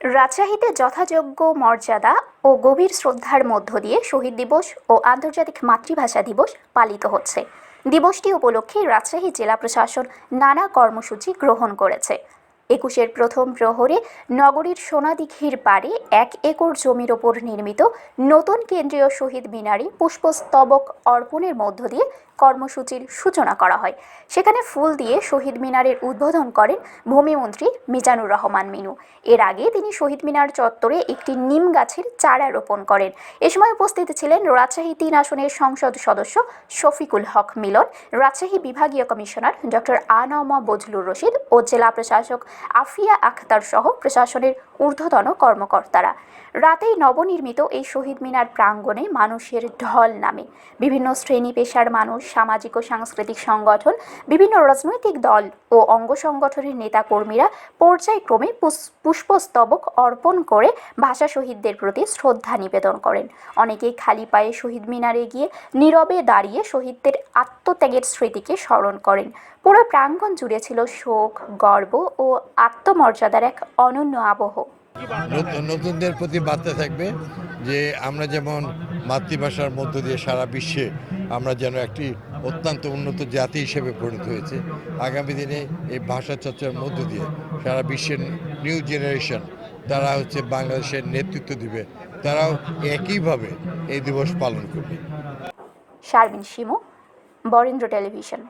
রাজশাহীতে যথাযোগ্য মর্যাদা ও গভীর শ্রদ্ধার মধ্য দিয়ে শহীদ দিবস ও আন্তর্জাতিক মাতৃভাষা দিবস পালিত হচ্ছে। দিবসটি উপলক্ষে রাজশাহী জেলা প্রশাসন নানা কর্মসূচি গ্রহণ করেছে। ২১-এর প্রথম প্রহরে নগরীর সোনাদিঘির পাড়ে ১ একর জমির ওপর নির্মিত নতুন কেন্দ্রীয় শহীদ মিনারে পুষ্পস্তবক অর্পণের মধ্য দিয়ে কর্মসূচির সূচনা করা হয়। সেখানে ফুল দিয়ে শহীদ মিনারের উদ্বোধন করেন ভূমিমন্ত্রী মিজানুর রহমান মিনু। এর আগে তিনি শহীদ মিনার চত্বরে একটি নিম গাছের চারা রোপণ করেন। এ সময় উপস্থিত ছিলেন রাজশাহী ৩ আসনের সংসদ সদস্য শফিকুল হক মিলন, রাজশাহী বিভাগীয় কমিশনার ডক্টর আনম বজলুর রশিদ ও জেলা প্রশাসক আফিয়া আখতার সহ প্রশাসনের ঊর্ধ্বতন কর্মকর্তারা। রাতেই নবনির্মিত এই শহীদ মিনার প্রাঙ্গণে মানুষের ঢল নামে। বিভিন্ন শ্রেণী পেশার মানুষ, সামাজিক ও সাংস্কৃতিক সংগঠন, বিভিন্ন রাজনৈতিক দল ও অঙ্গ সংগঠনের নেতাকর্মীরা পর্যায়ক্রমে পুষ্পস্তবক অর্পণ করে ভাষা শহীদদের প্রতি শ্রদ্ধা নিবেদন করেন। অনেকেই খালি পায়ে শহীদ মিনারে গিয়ে নীরবে দাঁড়িয়ে শহীদদের আত্মত্যাগের স্মৃতিকে স্মরণ করেন। পুরো প্রাঙ্গণ জুড়ে ছিল শোক, গর্ব ও আত্মমর্যাদার এক অনন্য আবহ। নতুনদের প্রতি বার্তা থাকবে যে আমরা যেমন মাতৃভাষার মধ্য দিয়ে সারা বিশ্বে আমরা যেন একটি অত্যন্ত উন্নত জাতি হিসেবে পরিণত হয়েছে। আগামী দিনে এই ভাষা চর্চার মধ্য দিয়ে সারা বিশ্বের নিউ জেনারেশন তারা বাংলাদেশের নেতৃত্ব দিবে, তারাও একইভাবে এই দিবস পালন করবে। শারমিন শিমু, বরেন্দ্র টেলিভিশন।